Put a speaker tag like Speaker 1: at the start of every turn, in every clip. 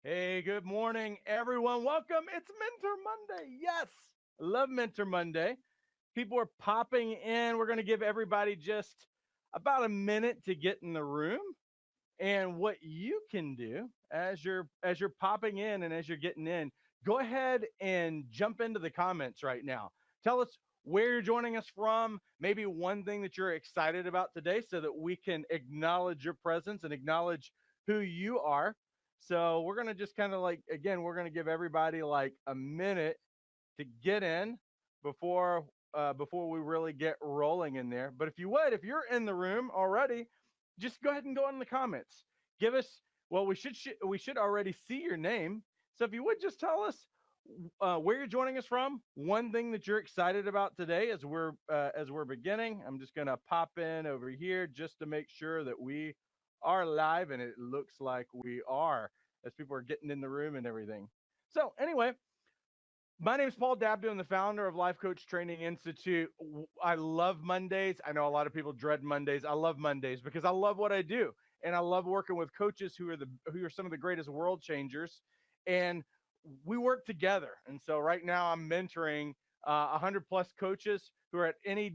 Speaker 1: Hey, good morning, everyone. Welcome. It's Mentor Monday. Yes, I love Mentor Monday. People are popping in. We're going to give everybody just about a minute to get in the room. And what you can do as you're popping in and as you're getting in, go ahead and jump into the comments right now. Tell us where you're joining us from, maybe one thing that you're excited about today so that we can acknowledge your presence and acknowledge who you are. So we're going to just kind of like again, we're going to give everybody like a minute to get in before before we really get rolling in there. But if you would, if you're in the room already, just go ahead and go in the comments. Give us well, we should already see your name. So if you would just tell us where you're joining us from, one thing that you're excited about today as we're beginning. I'm just gonna pop in over here just to make sure that we are live, and it looks like we are as people are getting in the room and everything. So anyway, my name is Paul Dabdo. I'm the founder of Life Coach Training Institute. I love Mondays. I know a lot of people dread Mondays. I love Mondays because I love what I do, and I love working with coaches who are some of the greatest world changers, and we work together. And so right now I'm mentoring 100 plus coaches who are at any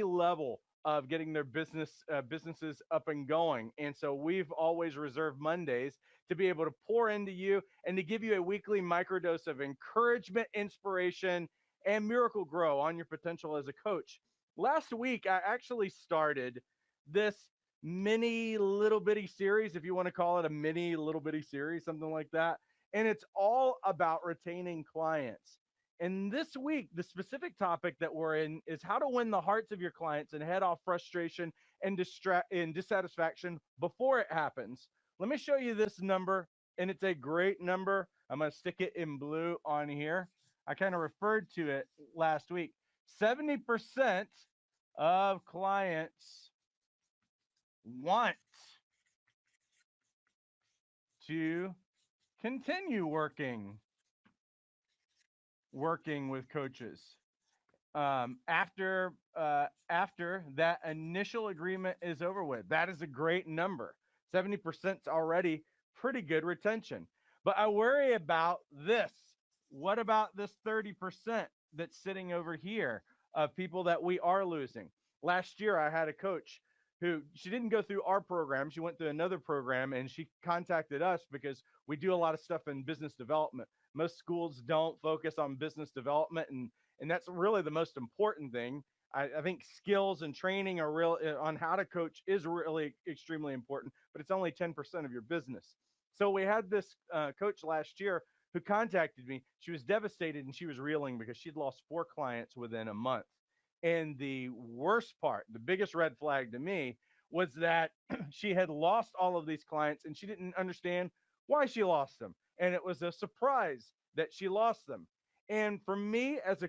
Speaker 1: level of getting their businesses up and going. And so we've always reserved Mondays to be able to pour into you and to give you a weekly microdose of encouragement, inspiration, and miracle grow on your potential as a coach. Last week, I actually started this mini little bitty series, if you want to call it a mini little bitty series, something like that. And it's all about retaining clients. And this week, the specific topic that we're in is how to win the hearts of your clients and head off frustration and dissatisfaction before it happens. Let me show you this number, and it's a great number. I'm going to stick it in blue on here. I kind of referred to it last week. 70% of clients want to continue working with coaches after that initial agreement is over with. That is a great number. 70% is already pretty good retention. But I worry about this. What about this 30% that's sitting over here of people that we are losing? Last year, I had a coach who she didn't go through our program. She went through another program, and she contacted us because we do a lot of stuff in business development. Most schools don't focus on business development, and that's really the most important thing. I think skills and training are real on how to coach is really extremely important, but it's only 10% of your business. So we had this coach last year who contacted me. She was devastated and she was reeling because she'd lost 4 clients within a month. And the worst part, the biggest red flag to me, was that she had lost all of these clients and she didn't understand why she lost them. And it was a surprise that she lost them. And for me as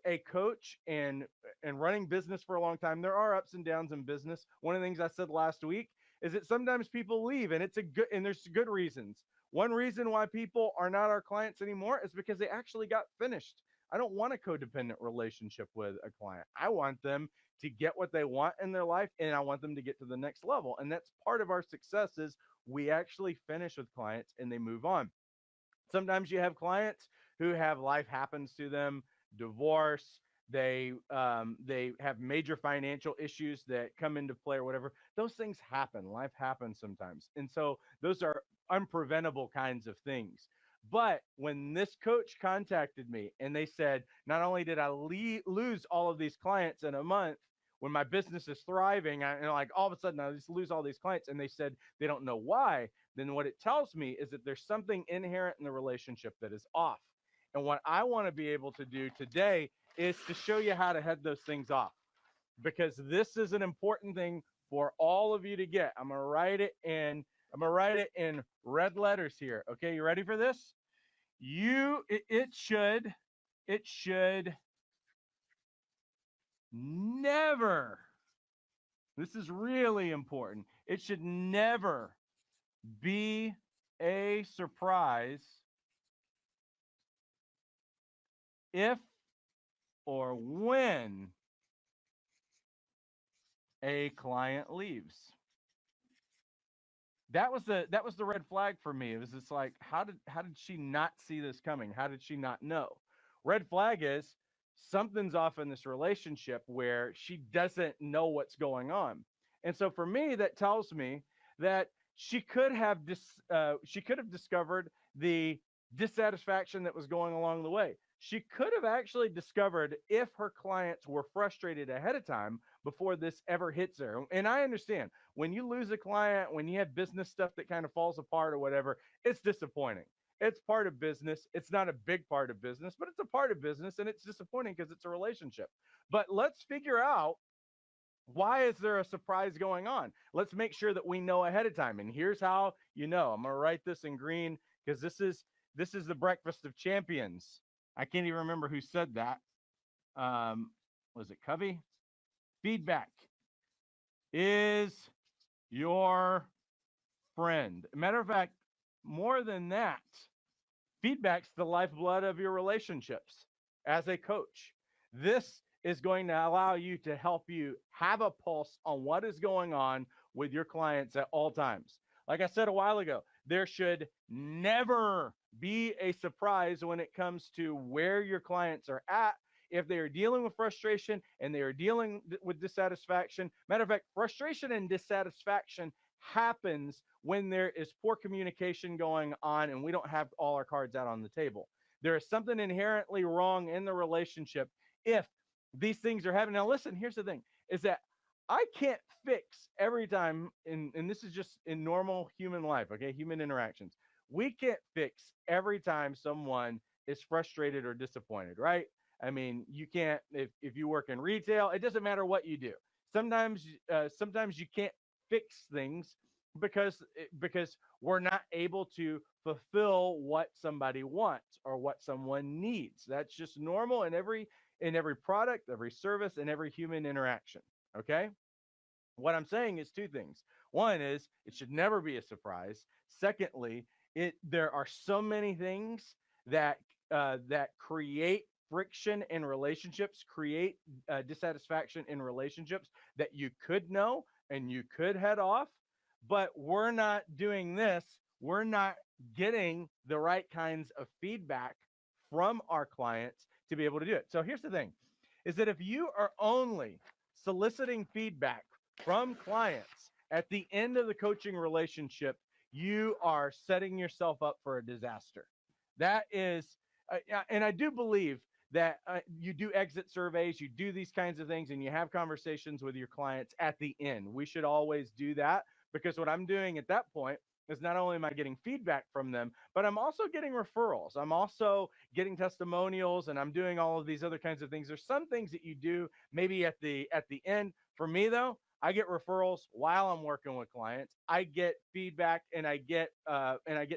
Speaker 1: a coach and running business for a long time, there are ups and downs in business. One of the things I said last week is that sometimes people leave, and there's good reasons. One reason why people are not our clients anymore is because they actually got finished. I don't want a codependent relationship with a client. I want them to get what they want in their life, and I want them to get to the next level. And that's part of our success is we actually finish with clients and they move on. Sometimes you have clients who have life happens to them, divorce, they have major financial issues that come into play or whatever. Those things happen. Life happens sometimes. And so those are unpreventable kinds of things. But when this coach contacted me and they said, not only did I lose all of these clients in a month, when my business is thriving, like all of a sudden I just lose all these clients, and they said they don't know why, then what it tells me is that there's something inherent in the relationship that is off. And what I want to be able to do today is to show you how to head those things off, because this is an important thing for all of you to get. I'm gonna write it in red letters here. Okay, you ready for this? It should never, this is really important. It should never be a surprise if or when a client leaves. that was the red flag for me. It was just like, how did she not see this coming? How did she not know? Red flag is something's off in this relationship where she doesn't know what's going on. And so for me, that tells me that she could have discovered the dissatisfaction that was going along the way. She could have actually discovered if her clients were frustrated ahead of time before this ever hits her. And I understand when you lose a client, when you have business stuff that kind of falls apart or whatever, it's disappointing. It's part of business. It's not a big part of business, but it's a part of business, and it's disappointing because it's a relationship. But let's figure out, why is there a surprise going on? Let's make sure that we know ahead of time. And here's how you know. I'm going to write this in green because this is the breakfast of champions. I can't even remember who said that. Was it Covey? Feedback is your friend. Matter of fact, more than that, feedback's the lifeblood of your relationships as a coach. This is going to allow you to help you have a pulse on what is going on with your clients at all times. Like I said a while ago, there should never be a surprise when it comes to where your clients are at. If they are dealing with frustration and they are dealing with dissatisfaction, matter of fact, frustration and dissatisfaction happens when there is poor communication going on and we don't have all our cards out on the table. There is something inherently wrong in the relationship if these things are happening. Now, listen, here's the thing is that I can't fix every time, and this is just in normal human life, okay, human interactions. We can't fix every time someone is frustrated or disappointed, right? I mean, you can't, if you work in retail, it doesn't matter what you do. Sometimes you can't fix things because we're not able to fulfill what somebody wants or what someone needs. That's just normal in every product, every service, and every human interaction. Okay? What I'm saying is two things. One is it should never be a surprise. Secondly, there are so many things that that create friction in relationships, create dissatisfaction in relationships that you could know and you could head off, but we're not doing this. We're not getting the right kinds of feedback from our clients to be able to do it. So here's the thing is that if you are only soliciting feedback from clients at the end of the coaching relationship, you are setting yourself up for a disaster. That is, and I do believe that you do exit surveys, you do these kinds of things, and you have conversations with your clients at the end. We should always do that because what I'm doing at that point is not only am I getting feedback from them, but I'm also getting referrals. I'm also getting testimonials, and I'm doing all of these other kinds of things. There's some things that you do maybe at the end. For me though, I get referrals while I'm working with clients. I get feedback and I get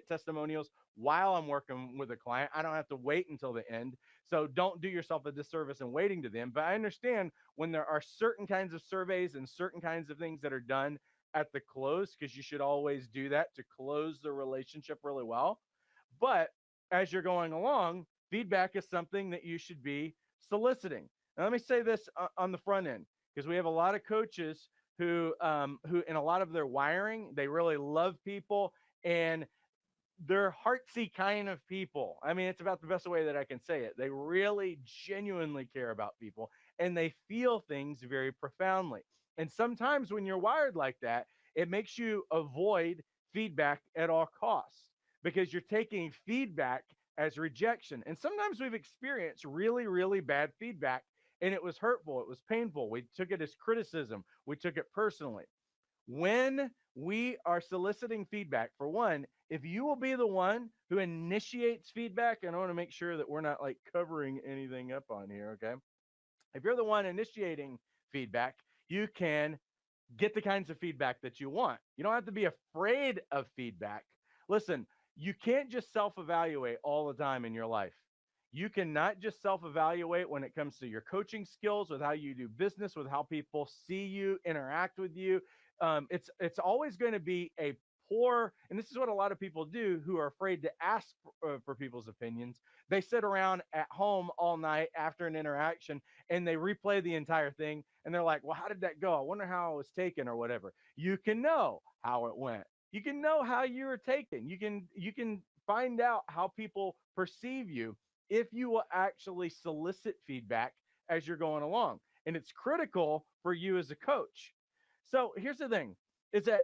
Speaker 1: testimonials while I'm working with a client. I don't have to wait until the end. So don't do yourself a disservice in waiting to them. But I understand when there are certain kinds of surveys and certain kinds of things that are done at the close, because you should always do that to close the relationship really well. But as you're going along, feedback is something that you should be soliciting. Now, let me say this on the front end, because we have a lot of coaches who in a lot of their wiring, they really love people and they're heartsy kind of people. I mean, it's about the best way that I can say it. They really genuinely care about people and they feel things very profoundly. And sometimes when you're wired like that, it makes you avoid feedback at all costs because you're taking feedback as rejection. And sometimes we've experienced really, really bad feedback and it was hurtful, it was painful. We took it as criticism, we took it personally. When we are soliciting feedback, for one, if you will be the one who initiates feedback, and I want to make sure that we're not like covering anything up on here, okay? If you're the one initiating feedback, you can get the kinds of feedback that you want. You don't have to be afraid of feedback. Listen, you can't just self evaluate all the time in your life. You cannot just self evaluate when it comes to your coaching skills, with how you do business, with how people see you, interact with you. It's always going to be a poor, and this is what a lot of people do who are afraid to ask for people's opinions. They sit around at home all night after an interaction and they replay the entire thing and they're like, well, how did that go? I wonder how it was taken or whatever. You can know how it went. You can know how you are taken. You can find out how people perceive you if you will actually solicit feedback as you're going along. And it's critical for you as a coach. So here's the thing is that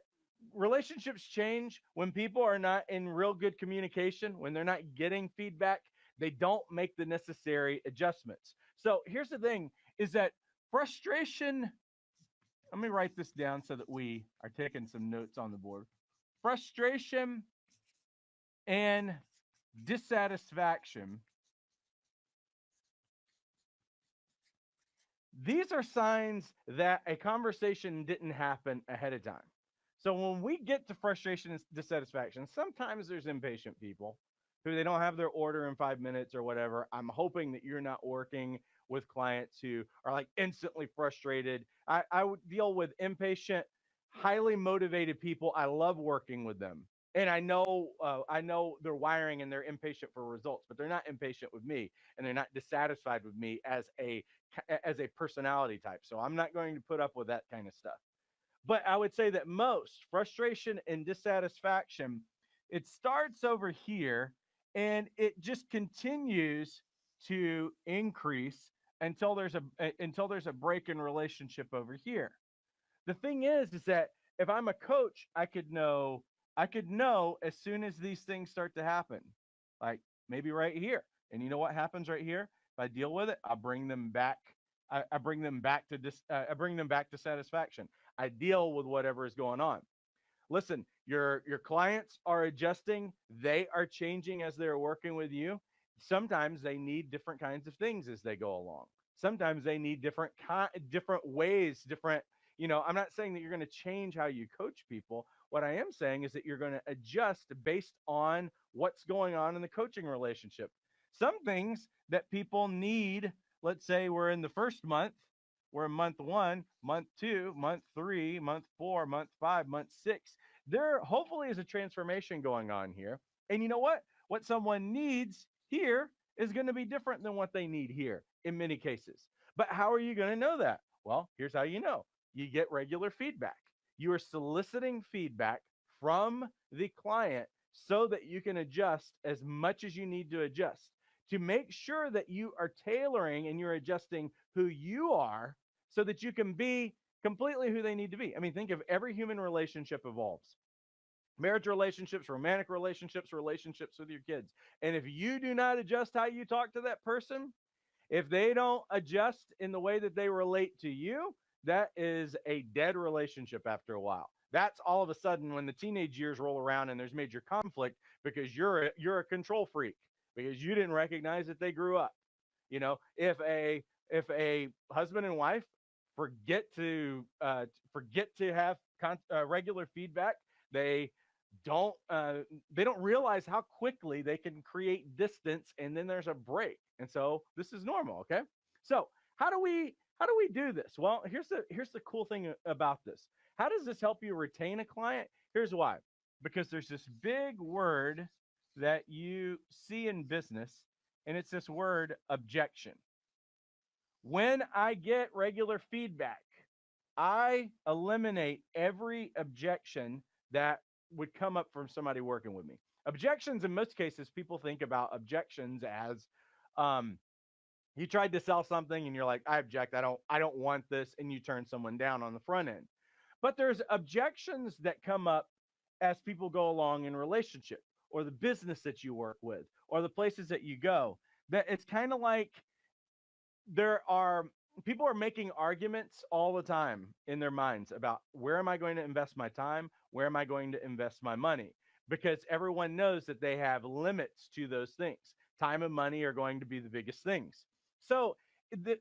Speaker 1: relationships change when people are not in real good communication, when they're not getting feedback, they don't make the necessary adjustments. So here's the thing is that frustration, let me write this down so that we are taking some notes on the board. Frustration and dissatisfaction, these are signs that a conversation didn't happen ahead of time. So when we get to frustration and dissatisfaction, sometimes there's impatient people who they don't have their order in 5 minutes or whatever. I'm hoping that you're not working with clients who are like instantly frustrated. I would deal with impatient, highly motivated people. I love working with them. And I know their wiring and they're impatient for results, but they're not impatient with me and they're not dissatisfied with me as a personality type. So I'm not going to put up with that kind of stuff. But I would say that most frustration and dissatisfaction, it starts over here and it just continues to increase until there's a break in relationship over here. The thing is that if I'm a coach, I could know as soon as these things start to happen. Like maybe right here. And you know what happens right here? If I deal with it, I bring them back. I bring them back to I bring them back to satisfaction. I deal with whatever is going on. Listen, your clients are adjusting, they are changing as they're working with you. Sometimes they need different kinds of things as they go along. Sometimes they need different ways, different, I'm not saying that you're going to change how you coach people. What I am saying is that you're going to adjust based on what's going on in the coaching relationship. Some things that people need, let's say we're in the first month, we're in month 1, month 2, month 3, month 4, month 5, month 6. There hopefully is a transformation going on here. And you know what? What someone needs here is going to be different than what they need here in many cases. But how are you going to know that? Well, here's how you know. You get regular feedback. You are soliciting feedback from the client so that you can adjust as much as you need to adjust to make sure that you are tailoring and you're adjusting who you are so that you can be completely who they need to be. I mean, think of every human relationship evolves. Marriage relationships, romantic relationships, relationships with your kids. And if you do not adjust how you talk to that person, if they don't adjust in the way that they relate to you, that is a dead relationship after a while. That's all of a sudden when the teenage years roll around and there's major conflict because you're a control freak because you didn't recognize that they grew up. If a husband and wife forget to have regular feedback, they they don't realize how quickly they can create distance and then there's a break. And so this is normal. Okay, so how do we do this? Well, here's the cool thing about this. How does this help you retain a client? Here's why. Because there's this big word that you see in business, and it's this word objection. When I get regular feedback, I eliminate every objection that would come up from somebody working with me. Objections, in most cases, people think about objections as um, you tried to sell something and you're like, I object, I don't want this, and you turn someone down on the front end. But there's objections that come up as people go along in relationship or the business that you work with or the places that you go. That it's kind of like there are people are making arguments all the time in their minds about where am I going to invest my time? Where am I going to invest my money? Because everyone knows that they have limits to those things. Time and money are going to be the biggest things. So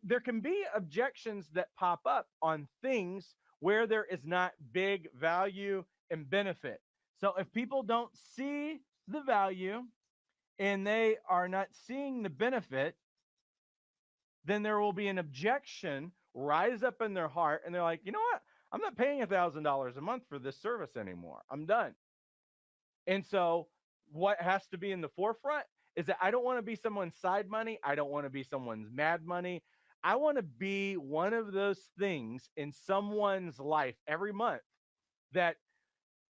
Speaker 1: there can be objections that pop up on things where there is not big value and benefit. So if people don't see the value and they are not seeing the benefit, then there will be an objection rise up in their heart and they're like, you know what, I'm not paying $1,000 a month for this service anymore, I'm done. And so what has to be in the forefront is that I don't want to be someone's side money, I don't want to be someone's mad money. I want to be one of those things in someone's life every month that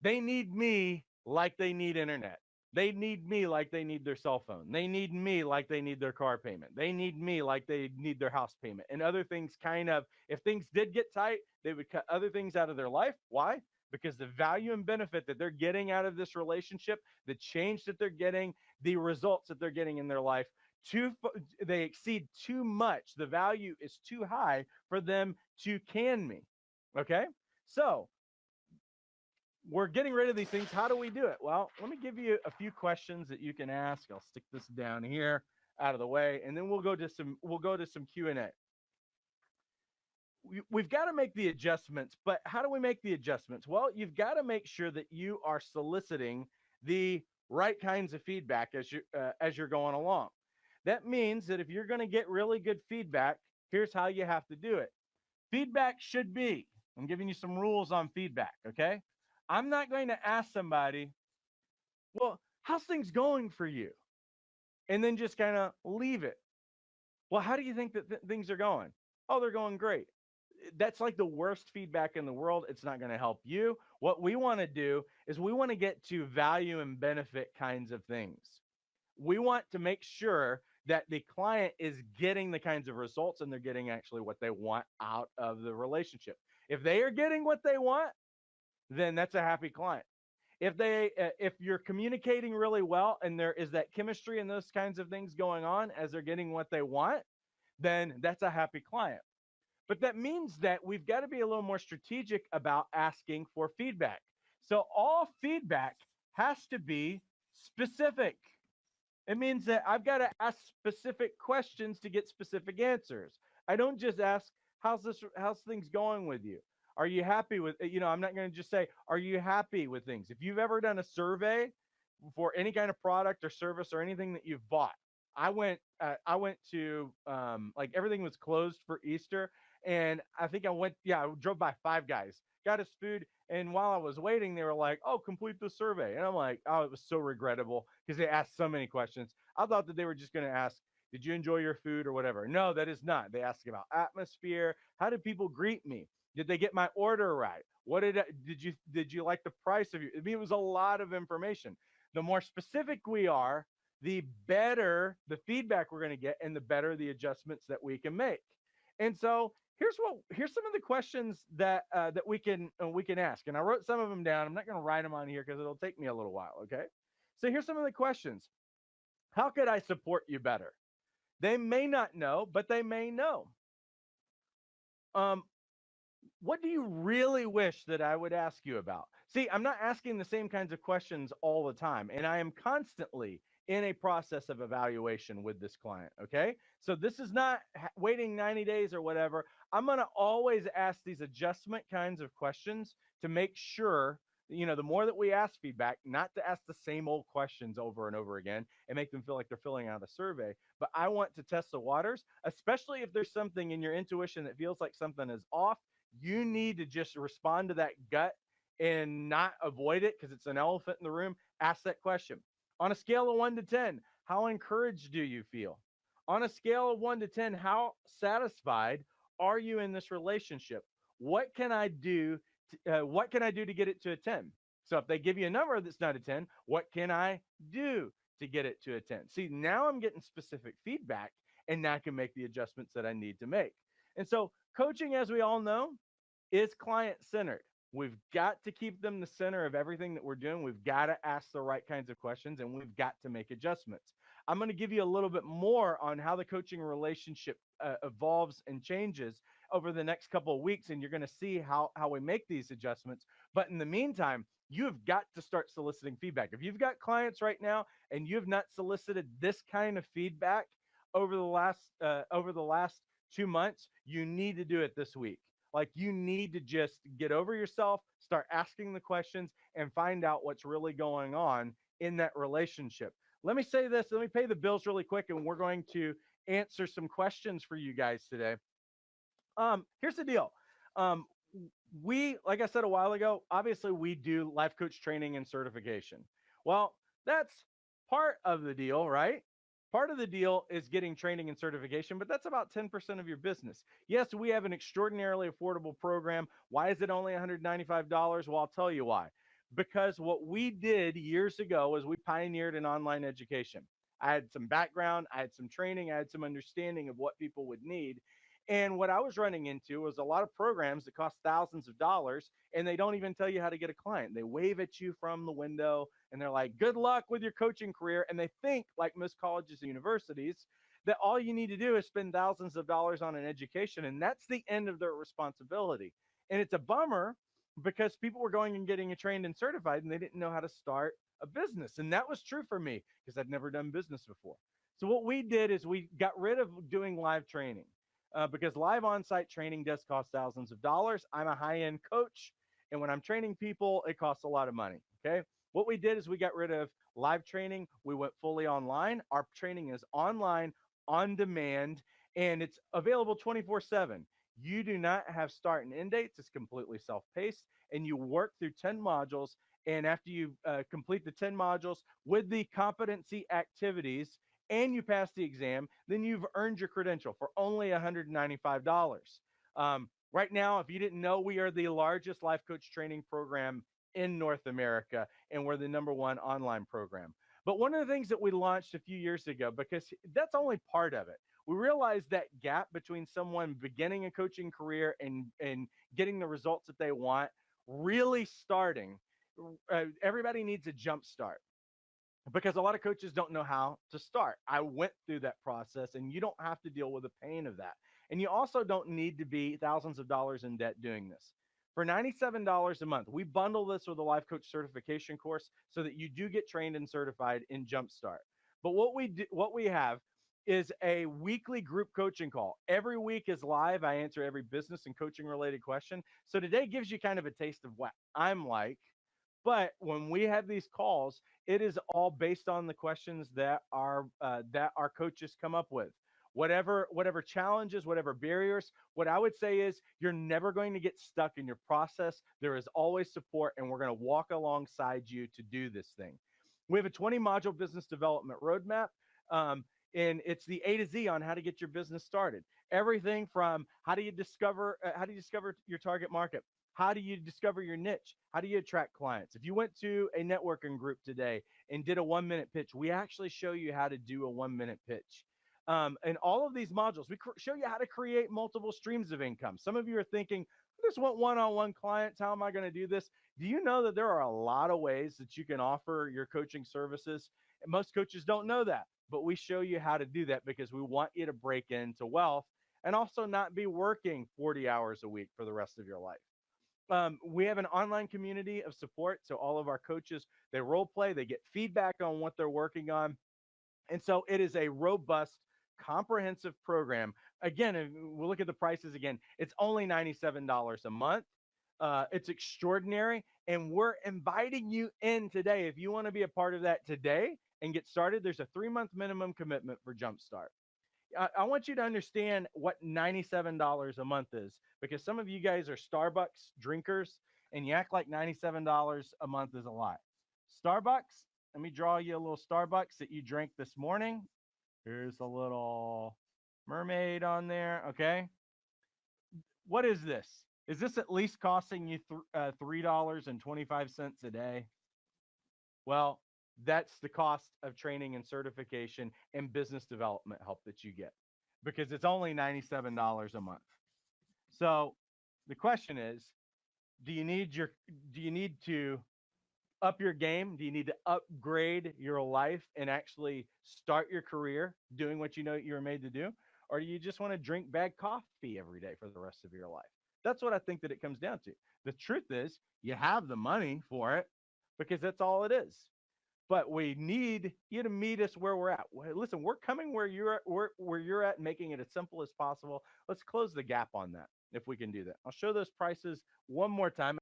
Speaker 1: They need me like they need internet. They need me like they need their cell phone. They need me like they need their car payment. They need me like they need their house payment. And other things kind of, if things did get tight, they would cut other things out of their life. Why? Because the value and benefit that they're getting out of this relationship, the change that they're getting, the results that they're getting in their life, too, they exceed too much. The value is too high for them to can me. Okay? So we're getting rid of these things. How do we do it? Well, let me give you a few questions that you can ask. I'll stick this down here out of the way, and then we'll go to some Q&A. We've got to make the adjustments, but how do we make the adjustments? Well, you've got to make sure that you are soliciting the right kinds of feedback as you're going along. That means that if you're going to get really good feedback, here's how you have to do it. Feedback should be, I'm giving you some rules on feedback, okay? I'm not going to ask somebody, well, how's things going for you? And then just kind of leave it. Well, how do you think that things are going? Oh, they're going great. That's like the worst feedback in the world. It's not going to help you. What we want to do is we want to get to value and benefit kinds of things. We want to make sure that the client is getting the kinds of results and they're getting actually what they want out of the relationship. If they are getting what they want, then that's a happy client. If you're communicating really well and there is that chemistry and those kinds of things going on as they're getting what they want, then that's a happy client. But that means that we've got to be a little more strategic about asking for feedback. So all feedback has to be specific. It means that I've got to ask specific questions to get specific answers. I don't just ask, how's things going with you? Are you happy with, I'm not going to just say, are you happy with things? If you've ever done a survey for any kind of product or service or anything that you've bought, I went to like everything was closed for Easter, and I drove by Five Guys, got us food, and while I was waiting, they were like, "Oh, complete the survey," and I'm like, "Oh, it was so regrettable because they asked so many questions." I thought that they were just going to ask, "Did you enjoy your food or whatever?" No, that is not. They asked about atmosphere. How did people greet me? Did they get my order right? Did you like the price of you? I mean, it was a lot of information. The more specific we are, the better the feedback we're going to get and the better the adjustments that we can make. And so here's some of the questions that we can ask. And I wrote some of them down. I'm not going to write them on here because it'll take me a little while. Okay. So here's some of the questions. How could I support you better? They may not know, but they may know. Um, what do you really wish that I would ask you about? See, I'm not asking the same kinds of questions all the time, and I am constantly in a process of evaluation with this client. Okay. So this is not waiting 90 days or whatever. I'm going to always ask these adjustment kinds of questions to make sure, the more that we ask feedback, not to ask the same old questions over and over again and make them feel like they're filling out a survey, but I want to test the waters, especially if there's something in your intuition that feels like something is off. You need to just respond to that gut and not avoid it because it's an elephant in the room. Ask that question. On a scale of 1 to 10, how encouraged do you feel? On a scale of 1 to 10, how satisfied are you in this relationship? What can I do? What can I do to get it to a 10? So if they give you a number that's not a 10, what can I do to get it to a 10? See, now I'm getting specific feedback, and now I can make the adjustments that I need to make. And so coaching, as we all know, is client centered. We've got to keep them the center of everything that we're doing. We've got to ask the right kinds of questions, and we've got to make adjustments. I'm going to give you a little bit more on how the coaching relationship evolves and changes over the next couple of weeks, and you're going to see how we make these adjustments. But in the meantime, you have got to start soliciting feedback. If you've got clients right now and you have not solicited this kind of feedback over the last 2 months, you need to do it this week. Like, you need to just get over yourself, start asking the questions, and find out what's really going on in that relationship. Let me say this. Let me pay the bills really quick, and we're going to answer some questions for you guys today. Here's the deal. Like I said a while ago, obviously we do life coach training and certification. Well, that's part of the deal, right? Part of the deal is getting training and certification, but that's about 10% of your business. Yes, we have an extraordinarily affordable program. Why is it only $195? Well, I'll tell you why. because what we did years ago was we pioneered an online education. I had some background, I had some training, I had some understanding of what people would need. And what I was running into was a lot of programs that cost thousands of dollars and they don't even tell you how to get a client. They wave at you from the window and they're like, good luck with your coaching career. And they think, like most colleges and universities, that all you need to do is spend thousands of dollars on an education. And that's the end of their responsibility. And it's a bummer because people were going and getting trained and certified and they didn't know how to start a business. And that was true for me because I'd never done business before. So what we did is we got rid of doing live training because live on-site training does cost thousands of dollars. I'm a high-end coach, and when I'm training people, it costs a lot of money. Okay. What we did is we got rid of live training. We went fully online. Our training is online, on demand, and it's available 24/7. You do not have start and end dates. It's completely self paced, and you work through 10 modules. And after you complete the 10 modules with the competency activities and you pass the exam, then you've earned your credential for only $195. Right now, if you didn't know, we are the largest life coach training program in North America, and we're the number one online program. But one of the things that we launched a few years ago, because that's only part of it, we realized that gap between someone beginning a coaching career and getting the results that they want, really starting. Everybody needs a jump start because a lot of coaches don't know how to start. I went through that process, and you don't have to deal with the pain of that. And you also don't need to be thousands of dollars in debt doing this. For $97 a month, we bundle this with a life coach certification course so that you do get trained and certified in Jumpstart. But what we have is a weekly group coaching call. Every week is live. I answer every business and coaching related question. So today gives you kind of a taste of what I'm like. But when we have these calls, it is all based on the questions that our coaches come up with. Whatever challenges, whatever barriers, what I would say is you're never going to get stuck in your process. There is always support, and we're going to walk alongside you to do this thing. We have a 20 module business development roadmap. And it's the A to Z on how to get your business started. Everything from how do you discover your target market? How do you discover your niche? How do you attract clients? If you went to a networking group today and did a 1 minute pitch, we actually show you how to do a 1 minute pitch. And all of these modules, we show you how to create multiple streams of income. Some of you are thinking, I just want one on one clients. How am I going to do this? Do you know that there are a lot of ways that you can offer your coaching services? And most coaches don't know that, but we show you how to do that because we want you to break into wealth and also not be working 40 hours a week for the rest of your life. We have an online community of support. So all of our coaches, they role play, they get feedback on what they're working on. And so it is a robust, comprehensive program. Again, if we look at the prices again, it's only $97 a month. It's extraordinary. And we're inviting you in today. If you want to be a part of that today and get started, there's a 3 month minimum commitment for Jumpstart. I want you to understand what $97 a month is because some of you guys are Starbucks drinkers and you act like $97 a month is a lot. Starbucks, let me draw you a little Starbucks that you drank this morning. Here's a little mermaid on there. Okay. What is this? Is this at least costing you $3.25 a day? Well, that's the cost of training and certification and business development help that you get because it's only $97 a month. So the question is, do you need your do you need to up your game? Do you need to upgrade your life and actually start your career doing what you know you're made to do? Or do you just want to drink bad coffee every day for the rest of your life? That's what I think that it comes down to. The truth is, you have the money for it because that's all it is, but we need you to meet us where we're at. Listen, we're coming where you're at, where you're at, making it as simple as possible. Let's close the gap on that if we can do that. I'll show those prices one more time.